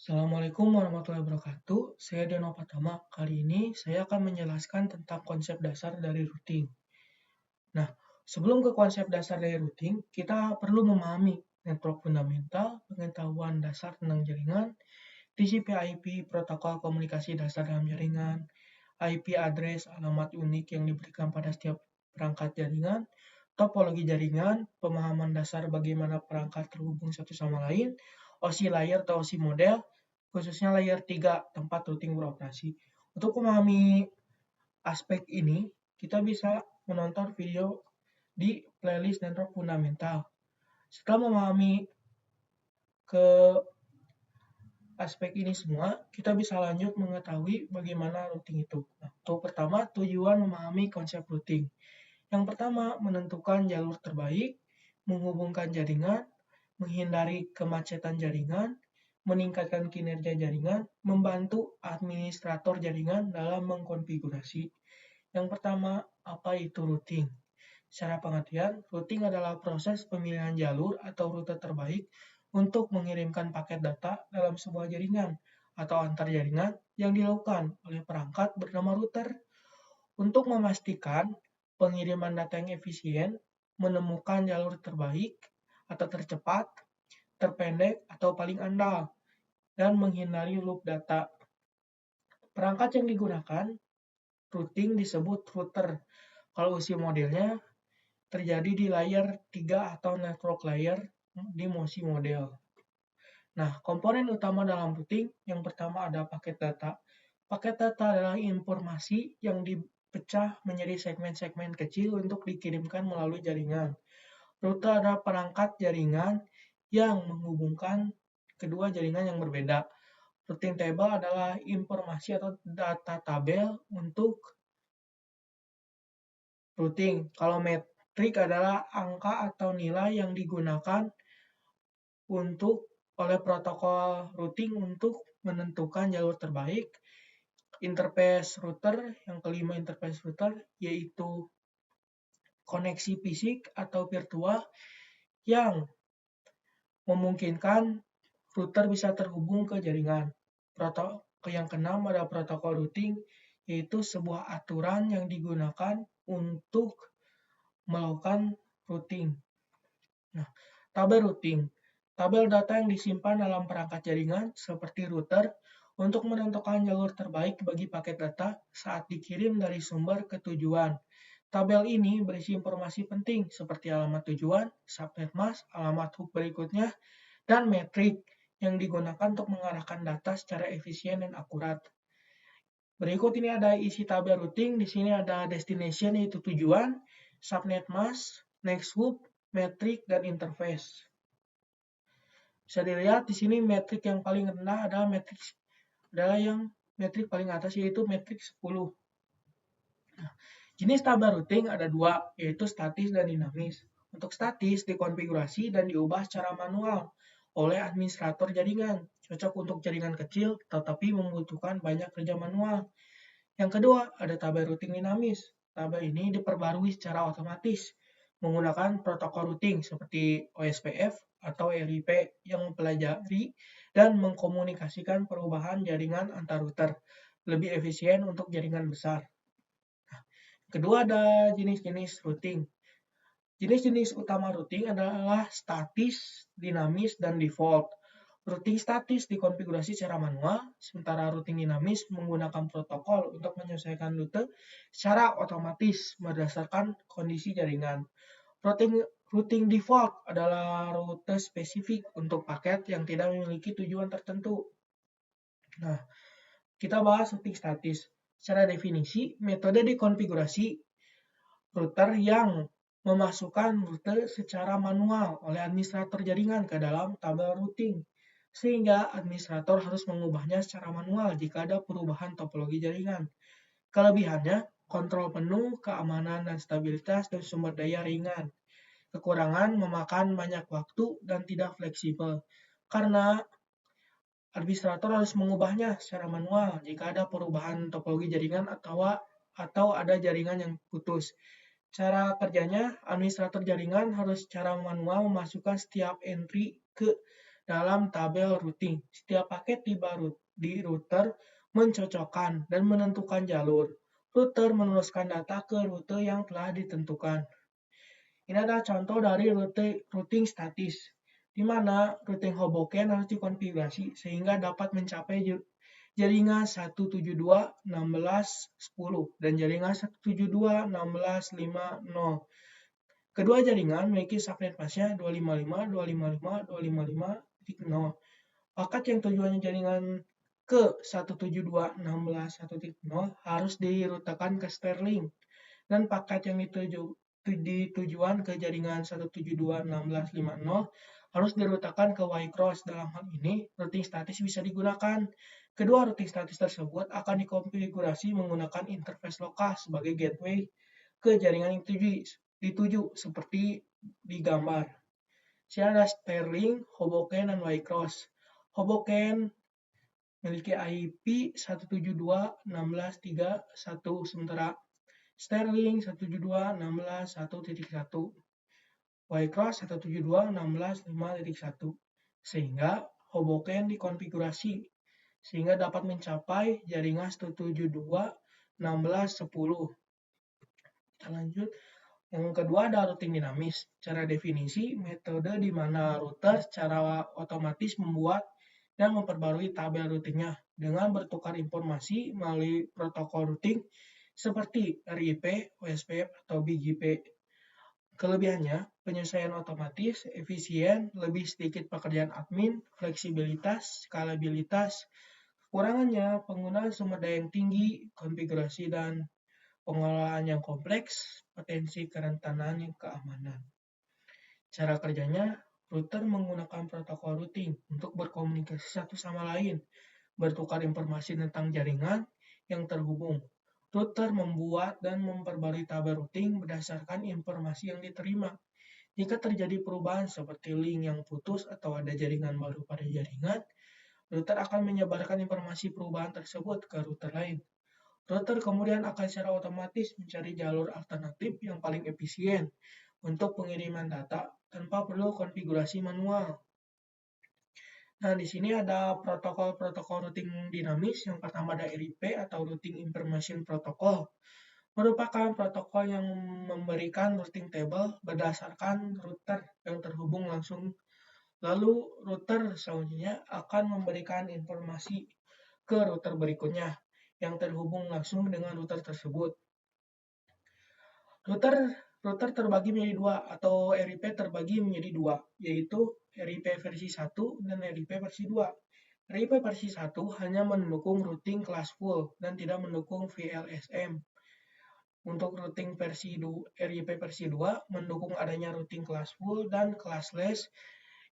Assalamualaikum warahmatullahi wabarakatuh. Saya Deno Pratama. Kali ini saya akan menjelaskan tentang konsep dasar dari routing. Nah, sebelum ke konsep dasar dari routing, kita perlu memahami network fundamental, pengetahuan dasar tentang jaringan, TCP/IP, protokol komunikasi dasar dalam jaringan, IP address, alamat unik yang diberikan pada setiap perangkat jaringan, topologi jaringan, pemahaman dasar bagaimana perangkat terhubung satu sama lain, OSI layer atau OSI model, khususnya layer 3 tempat routing beroperasi. Untuk memahami aspek ini, kita bisa menonton video di playlist network fundamental. Setelah memahami ke aspek ini semua, kita bisa lanjut mengetahui bagaimana routing itu. Nah, untuk pertama, tujuan memahami konsep routing. Yang pertama, menentukan jalur terbaik, menghubungkan jaringan, menghindari kemacetan jaringan, meningkatkan kinerja jaringan, membantu administrator jaringan dalam mengkonfigurasi. Yang pertama, apa itu routing? Secara pengertian, routing adalah proses pemilihan jalur atau rute terbaik untuk mengirimkan paket data dalam sebuah jaringan atau antar jaringan yang dilakukan oleh perangkat bernama router. Untuk memastikan pengiriman data yang efisien, menemukan jalur terbaik atau tercepat, terpendek, atau paling andal, dan menghindari loop data. Perangkat yang digunakan routing disebut router. Kalau usia modelnya terjadi di layer 3 atau network layer di MOSI model. Nah, komponen utama dalam routing yang pertama ada paket data. Paket data adalah informasi yang dipecah menjadi segmen-segmen kecil untuk dikirimkan melalui jaringan. Rute adalah perangkat jaringan yang menghubungkan kedua jaringan yang berbeda. Routing table adalah informasi atau data tabel untuk routing. Kalau metrik adalah angka atau nilai yang digunakan untuk oleh protokol routing untuk menentukan jalur terbaik. Interface router, yang kelima interface router, yaitu koneksi fisik atau virtual yang memungkinkan router bisa terhubung ke jaringan. Yang keenam ada protokol routing, yaitu sebuah aturan yang digunakan untuk melakukan routing. Nah, tabel routing. Tabel data yang disimpan dalam perangkat jaringan seperti router untuk menentukan jalur terbaik bagi paket data saat dikirim dari sumber ke tujuan. Tabel ini berisi informasi penting seperti alamat tujuan, subnet mask, alamat hook berikutnya, dan metrik yang digunakan untuk mengarahkan data secara efisien dan akurat. Berikut ini ada isi tabel routing. Di sini ada destination yaitu tujuan, subnet mask, next hook, metrik, dan interface. Bisa dilihat di sini metrik yang paling rendah adalah metrik paling atas yaitu metrik 10. Nah, jenis tabel routing ada dua, yaitu statis dan dinamis. Untuk statis dikonfigurasi dan diubah secara manual oleh administrator jaringan. Cocok untuk jaringan kecil tetapi membutuhkan banyak kerja manual. Yang kedua, ada tabel routing dinamis. Tabel ini diperbarui secara otomatis menggunakan protokol routing seperti OSPF atau RIP yang mempelajari dan mengkomunikasikan perubahan jaringan antar router lebih efisien untuk jaringan besar. Kedua, ada jenis-jenis routing. Jenis-jenis utama routing adalah statis, dinamis, dan default. Routing statis dikonfigurasi secara manual, sementara routing dinamis menggunakan protokol untuk menyesuaikan rute secara otomatis berdasarkan kondisi jaringan. Routing default adalah rute spesifik untuk paket yang tidak memiliki tujuan tertentu. Nah, kita bahas routing statis. Secara definisi, metode dikonfigurasi router yang memasukkan rute secara manual oleh administrator jaringan ke dalam tabel routing, sehingga administrator harus mengubahnya secara manual jika ada perubahan topologi jaringan. Kelebihannya, kontrol penuh, keamanan dan stabilitas, dan sumber daya ringan. Kekurangan, memakan banyak waktu dan tidak fleksibel, karena administrator harus mengubahnya secara manual jika ada perubahan topologi jaringan atau ada jaringan yang putus. Cara kerjanya, administrator jaringan harus secara manual memasukkan setiap entry ke dalam tabel routing. Setiap paket tiba di router mencocokkan dan menentukan jalur. Router meneruskan data ke rute yang telah ditentukan. Ini adalah contoh dari routing statis, di mana routing Hoboken harus dikonfigurasi sehingga dapat mencapai jaringan 172.16.10 dan jaringan 172.16.50. Kedua jaringan memiliki subnet-pasnya 255.255.255.0. Paket yang tujuannya jaringan ke 172.16.1.0 harus dirutekan ke Sterling, dan paket yang ditujuan ke jaringan 172.16.50 harus dirutakan ke Y-cross. Dalam hal ini, routing statis bisa digunakan. Kedua routing statis tersebut akan dikonfigurasi menggunakan interface lokal sebagai gateway ke jaringan yang dituju seperti di gambar. Sini ada Sterling, Hoboken, dan Y-cross. Hoboken memiliki IP 172.16.3.1, sementara Sterling 172.16.1.1, Y-cross 172.16.5.1, sehingga Hoboken dikonfigurasi sehingga dapat mencapai jaringan 172.16.10. Kita lanjut. Yang kedua ada routing dinamis. Secara definisi, metode di mana router secara otomatis membuat dan memperbarui tabel routingnya dengan bertukar informasi melalui protokol routing seperti RIP, OSPF, atau BGP. Kelebihannya, penyesuaian otomatis, efisien, lebih sedikit pekerjaan admin, fleksibilitas, skalabilitas. Kekurangannya, penggunaan sumber daya yang tinggi, konfigurasi dan pengelolaan yang kompleks, potensi kerentanan yang keamanan. Cara kerjanya, router menggunakan protokol routing untuk berkomunikasi satu sama lain, bertukar informasi tentang jaringan yang terhubung. Router membuat dan memperbarui tabel routing berdasarkan informasi yang diterima. Jika terjadi perubahan seperti link yang putus atau ada jaringan baru pada jaringan, router akan menyebarkan informasi perubahan tersebut ke router lain. Router kemudian akan secara otomatis mencari jalur alternatif yang paling efisien untuk pengiriman data tanpa perlu konfigurasi manual. Nah, di sini ada protokol-protokol routing dinamis. Yang pertama ada RIP atau Routing Information Protocol. Merupakan protokol yang memberikan routing table berdasarkan router yang terhubung langsung. Lalu router selanjutnya akan memberikan informasi ke router berikutnya yang terhubung langsung dengan router tersebut. Router terbagi menjadi dua, atau RIP terbagi menjadi dua, yaitu RIP versi 1 dan RIP versi 2. RIP versi 1 hanya mendukung routing classful dan tidak mendukung VLSM. Untuk routing RIP versi 2 mendukung adanya routing classful dan classless.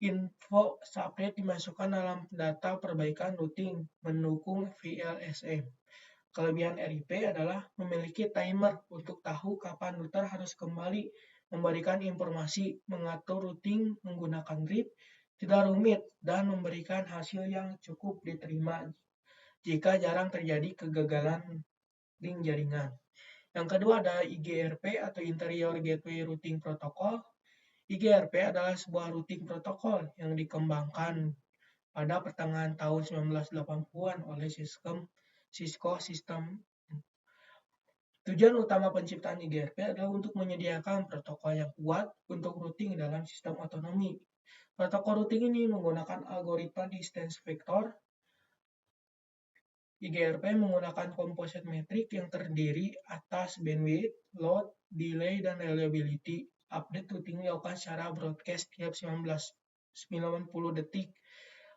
Info subnet dimasukkan dalam data perbaikan routing, mendukung VLSM. Kelebihan RIP adalah memiliki timer untuk tahu kapan router harus kembali memberikan informasi, mengatur routing menggunakan RIP, tidak rumit, dan memberikan hasil yang cukup diterima jika jarang terjadi kegagalan link jaringan. Yang kedua ada IGRP atau Interior Gateway Routing Protocol. IGRP adalah sebuah routing protokol yang dikembangkan pada pertengahan tahun 1980-an oleh Cisco System. Tujuan utama penciptaan IGRP adalah untuk menyediakan protokol yang kuat untuk routing dalam sistem otonomi. Protokol routing ini menggunakan algoritma distance vector. IGRP menggunakan composite metric yang terdiri atas bandwidth, load, delay, dan reliability. Update routing dilakukan secara broadcast tiap 90 detik.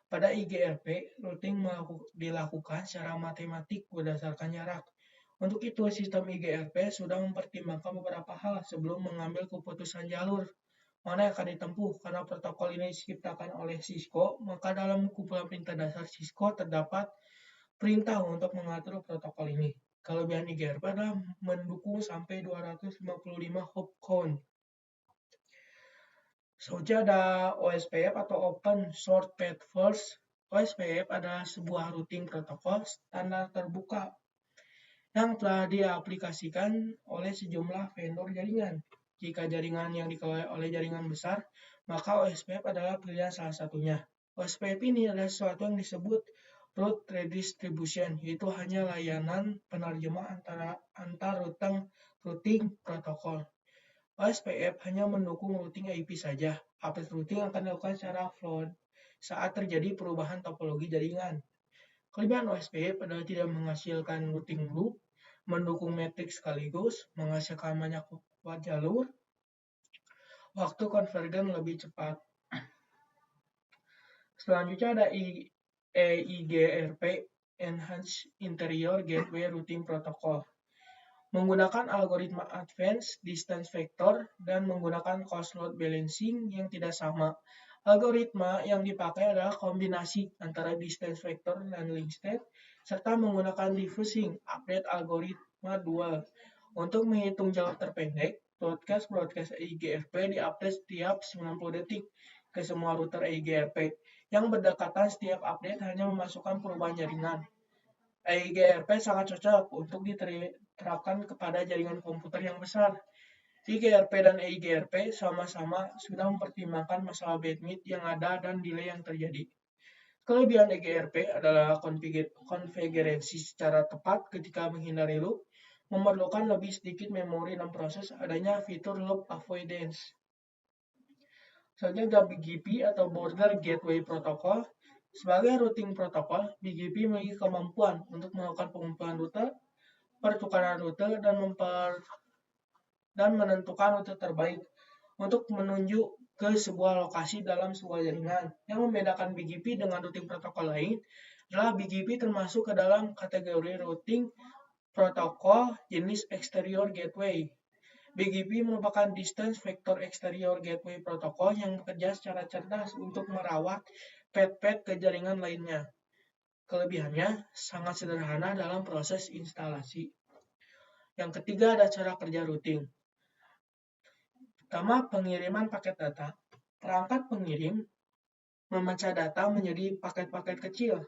Pada IGRP, routing dilakukan secara matematik berdasarkan jarak. Untuk itu, sistem IGRP sudah mempertimbangkan beberapa hal sebelum mengambil keputusan jalur mana yang akan ditempuh. Karena protokol ini diciptakan oleh Cisco, maka dalam kumpulan perintah dasar Cisco terdapat perintah untuk mengatur protokol ini. Kelebihan IGRP adalah mendukung sampai 255 hop count. Selanjutnya ada OSPF atau Open Short Path First. OSPF adalah sebuah routing protokol standar terbuka yang telah diaplikasikan oleh sejumlah vendor jaringan. Jika jaringan yang dikelola oleh jaringan besar, maka OSPF adalah pilihan salah satunya. OSPF ini adalah sesuatu yang disebut route redistribution, yaitu hanya layanan penerjemah antar routing protokol. OSPF hanya mendukung routing IP saja. Update routing akan dilakukan secara float saat terjadi perubahan topologi jaringan. Kelebihan OSPF adalah tidak menghasilkan routing loop, mendukung matriks sekaligus, menghasilkan banyak jalur, waktu konvergen lebih cepat. Selanjutnya ada EIGRP, Enhanced Interior Gateway Routing Protocol. Menggunakan algoritma Advanced Distance Vector dan menggunakan cost load balancing yang tidak sama. Algoritma yang dipakai adalah kombinasi antara distance vector dan link state, serta menggunakan diffusing update algoritma dual. Untuk menghitung jalur terpendek, broadcast EIGRP diupdate setiap 90 detik ke semua router EIGRP. Yang berdekatan setiap update hanya memasukkan perubahan jaringan. EIGRP sangat cocok untuk diterapkan kepada jaringan komputer yang besar. EIGRP dan EIGRP sama-sama sudah mempertimbangkan masalah bandwidth yang ada dan delay yang terjadi. Kelebihan EIGRP adalah konfigurasi secara tepat ketika menghindari loop, memerlukan lebih sedikit memori dan proses adanya fitur loop avoidance. Selanjutnya BGP atau Border Gateway Protocol. Sebagai routing protokol, BGP memiliki kemampuan untuk melakukan pengumpulan rute, pertukaran rute, dan menentukan rute terbaik untuk menuju ke sebuah lokasi dalam sebuah jaringan. Yang membedakan BGP dengan routing protokol lain adalah BGP termasuk ke dalam kategori routing protokol jenis exterior gateway. BGP merupakan Distance Vector Exterior Gateway Protocol yang bekerja secara cerdas untuk merawat path ke jaringan lainnya. Kelebihannya sangat sederhana dalam proses instalasi. Yang ketiga ada cara kerja routing. Pertama, pengiriman paket data. Perangkat pengirim memecah data menjadi paket-paket kecil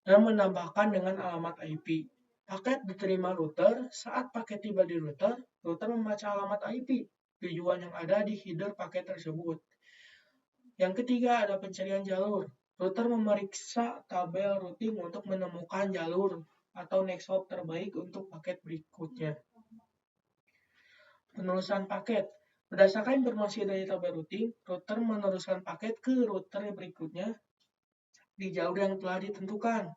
dan menambahkan dengan alamat IP. Paket diterima router, saat paket tiba di router membaca alamat IP tujuan yang ada di header paket tersebut. Yang ketiga ada pencarian jalur. Router memeriksa tabel routing untuk menemukan jalur atau next hop terbaik untuk paket berikutnya. Penerusan paket. Berdasarkan informasi dari tabel routing, router meneruskan paket ke router berikutnya di jalur yang telah ditentukan.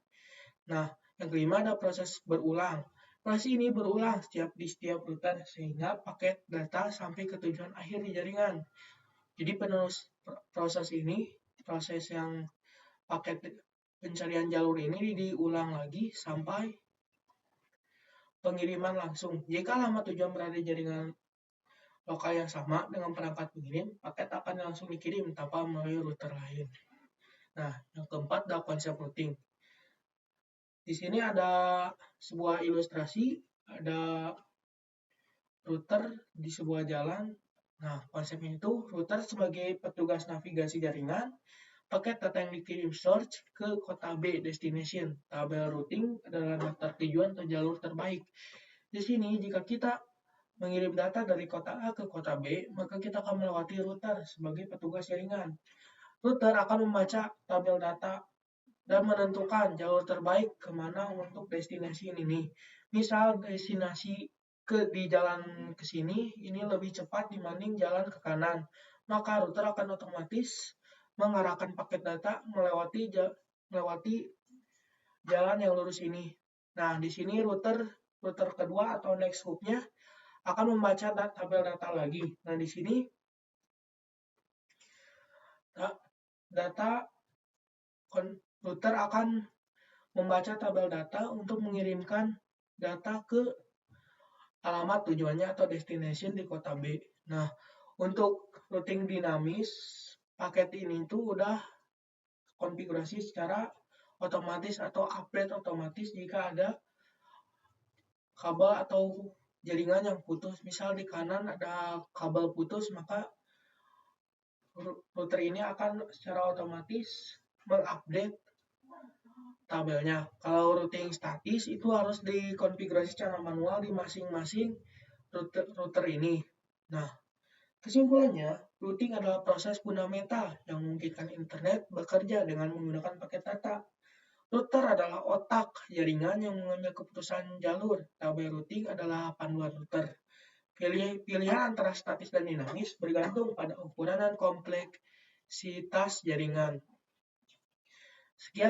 Nah, yang kelima ada proses berulang. Proses ini berulang di setiap router sehingga paket data sampai ke tujuan akhir di jaringan. Jadi proses yang paket pencarian jalur ini diulang lagi sampai pengiriman langsung. Jika alamat tujuan berada di jaringan lokal yang sama dengan perangkat pengirim, paket akan langsung dikirim tanpa melalui router lain. Nah, yang keempat adalah konsep routing. Di sini ada sebuah ilustrasi, ada router di sebuah jalan. Nah, konsepnya itu router sebagai petugas navigasi jaringan, paket data yang dikirim source ke kota B, destination. Tabel routing adalah daftar tujuan atau jalur terbaik. Di sini, jika kita mengirim data dari kota A ke kota B, maka kita akan melewati router sebagai petugas jaringan. Router akan membaca tabel data dan menentukan jalur terbaik kemana untuk destinasi ini. Misal destinasi di jalan ke sini ini lebih cepat dibanding jalan ke kanan, maka router akan otomatis mengarahkan paket data melewati jalan yang lurus ini. Nah, di sini router kedua atau next hop-nya akan membaca tabel data lagi. Nah, di sini router akan membaca tabel data untuk mengirimkan data ke alamat tujuannya atau destination di kota B. Nah, untuk routing dinamis, paket ini tuh udah konfigurasi secara otomatis atau update otomatis jika ada kabel atau jaringan yang putus. Misal di kanan ada kabel putus, maka router ini akan secara otomatis mengupdate tabelnya. Kalau routing statis itu harus dikonfigurasi secara manual di masing-masing router ini. Nah, Kesimpulannya, routing adalah proses fundamental yang memungkinkan internet bekerja dengan menggunakan paket data. Router adalah otak jaringan yang mengambil keputusan jalur. Tabel routing adalah panduan router. Pilihan antara statis dan dinamis bergantung pada ukuran dan kompleksitas jaringan. Sekian